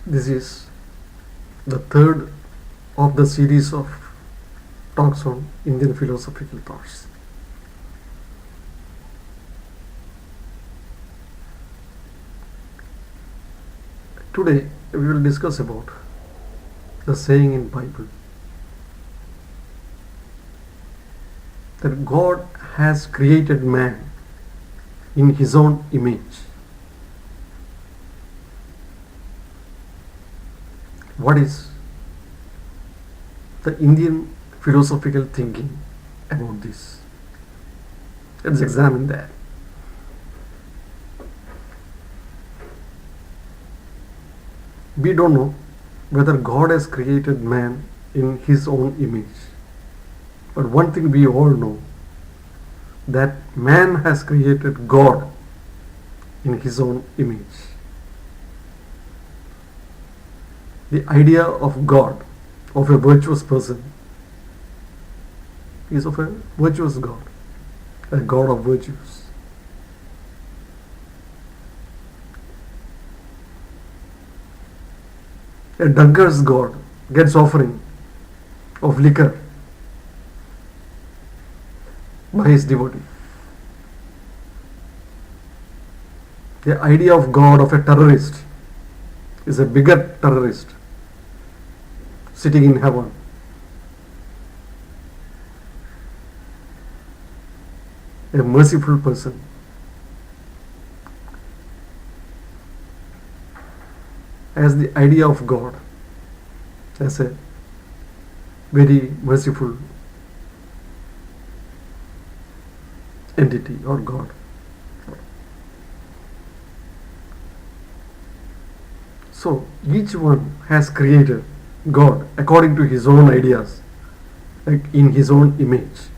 This is the third of the series of talks on Indian philosophical thoughts. Today we will discuss about the saying in Bible that God has created man in his own image. What is the Indian philosophical thinking about this? Let's examine that. We don't know whether God has created man in his own image. But one thing we all know, that man has created God in his own image. The idea of God, of a virtuous person, is of a virtuous God, a God of virtues. A drunkard's God gets offering of liquor by his devotee. The idea of God of a terrorist is a bigger terrorist sitting in heaven. A merciful person. As the idea of God as a very merciful entity or God. So each one has created God according to his own ideas, like in his own image.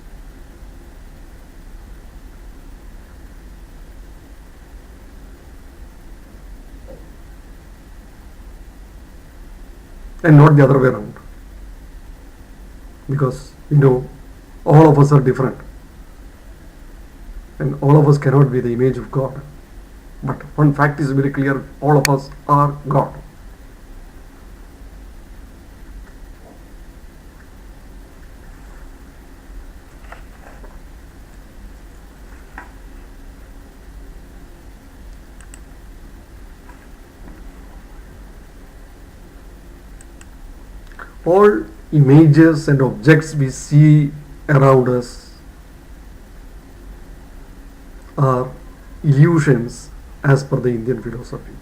And not the other way around. Because all of us are different. And all of us cannot be the image of God. But one fact is very clear, all of us are God. All images and objects we see around us are illusions as per the Indian philosophy.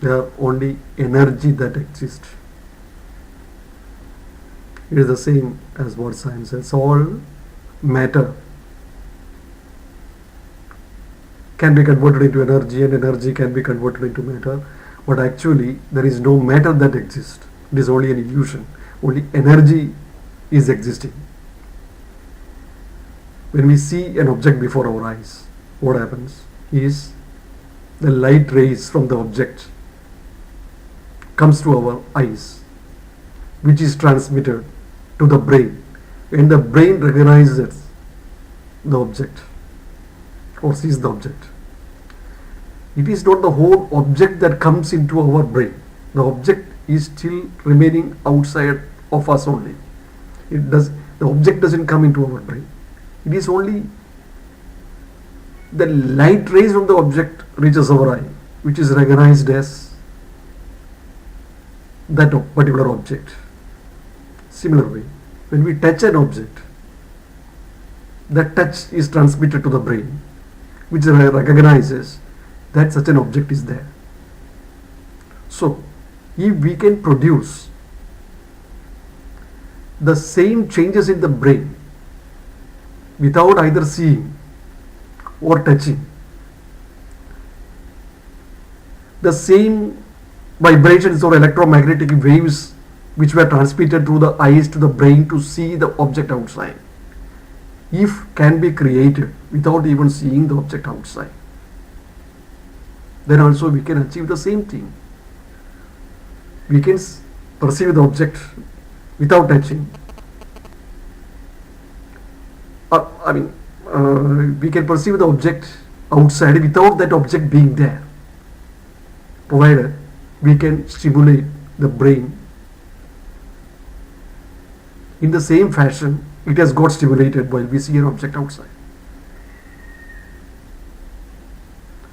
They are only energy that exists. It is the same as what science says. All matter can be converted into energy and energy can be converted into matter, but actually there is no matter that exists. It is only an illusion. Only energy is existing. When we see an object before our eyes, what happens is the light rays from the object comes to our eyes, which is transmitted to the brain. When the brain recognizes the object or sees the object, it is not the whole object that comes into our brain. The object is still remaining outside of us only. The object doesn't come into our brain. It is only the light rays from the object reaches our eye, which is recognized as that particular object. Similarly, when we touch an object, that touch is transmitted to the brain, which recognizes that such an object is there. So, if we can produce the same changes in the brain without either seeing or touching, the same vibrations or electromagnetic waves which were transmitted through the eyes to the brain to see the object outside, if can be created without even seeing the object outside, then also we can achieve the same thing. We can perceive the object without touching. We can perceive the object outside without that object being there, provided we can stimulate the brain in the same fashion it has got stimulated while we see an object outside.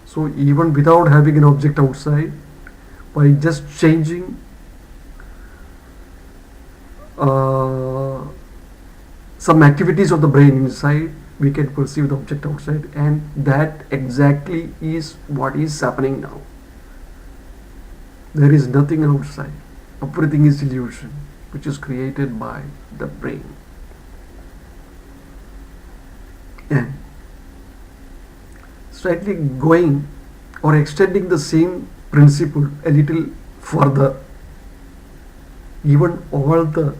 So even without having an object outside, by just changing some activities of the brain inside, we can perceive the object outside, and that exactly is what is happening now. There is nothing outside. Everything is illusion, which is created by the brain. And slightly going or extending the same principle a little further, even all the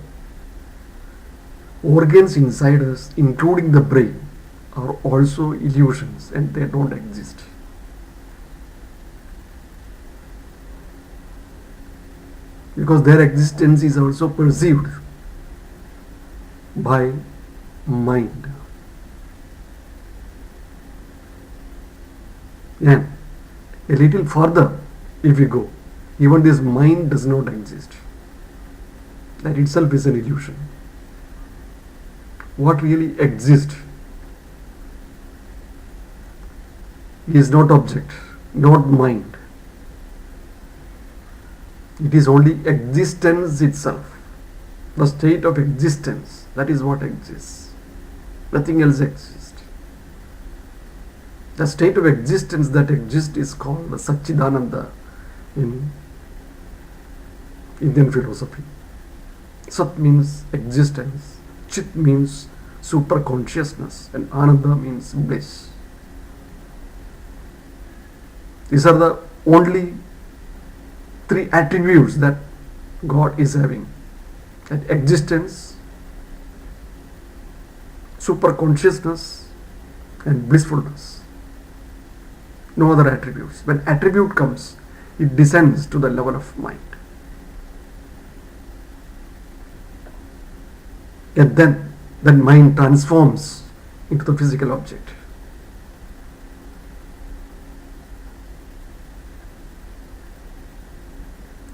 organs inside us, including the brain, are also illusions and they don't exist. Because their existence is also perceived by mind. And a little further, if we go, even this mind does not exist. That itself is an illusion. What really exists is not object, not mind. It is only existence itself. The state of existence, that is what exists. Nothing else exists. The state of existence that exists is called the Satchidananda in Indian philosophy. Sat means existence, Chit means super consciousness, and Ananda means bliss. These are the only three attributes that God is having: that existence, super consciousness, and blissfulness. No other attributes. When attribute comes, it descends to the level of mind. And then mind transforms into the physical object.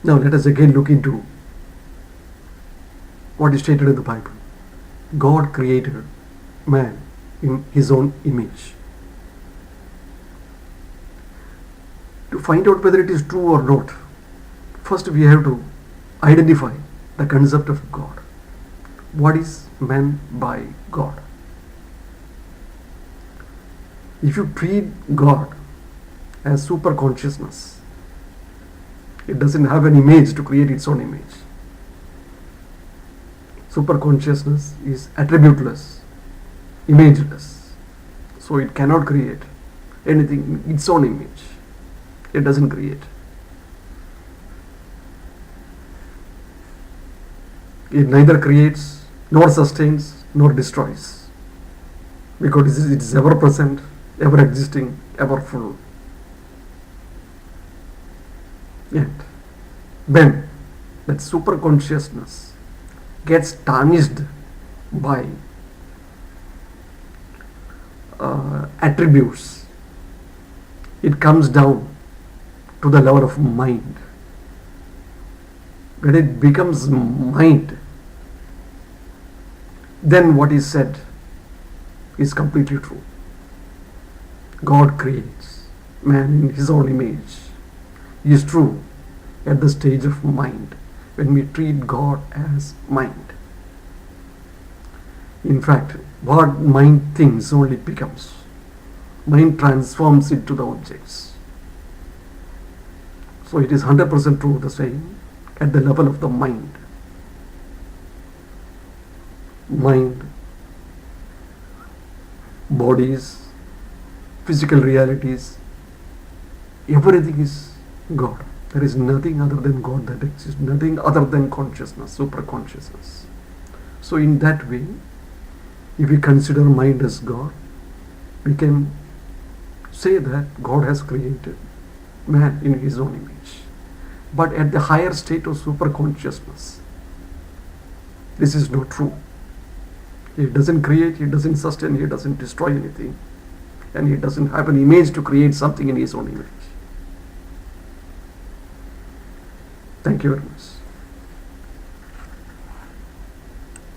Now let us again look into what is stated in the Bible. God created man in his own image. To find out whether it is true or not, first we have to identify the concept of God. What is meant by God? If you treat God as super consciousness, it doesn't have an image to create its own image. Super consciousness is attributeless, imageless, so it cannot create anything in its own image. It doesn't create. It neither creates, nor sustains, nor destroys, because it is ever present, ever existing, ever full. Yet, when that super consciousness gets tarnished by attributes, it comes down to the level of mind. When it becomes mind, then what is said is completely true. God creates man in his own image is true at the stage of mind, when we treat God as mind. In fact, what mind thinks only becomes. Mind transforms into the objects. So it is 100% true, the saying, at the level of the mind. Mind, bodies, physical realities, everything is God. There is nothing other than God that exists, nothing other than consciousness, super consciousness. So in that way, if we consider mind as God, we can say that God has created man in his own image. But at the higher state of super consciousness, this is not true. He doesn't create, he doesn't sustain, he doesn't destroy anything, and he doesn't have an image to create something in his own image. Thank you very much.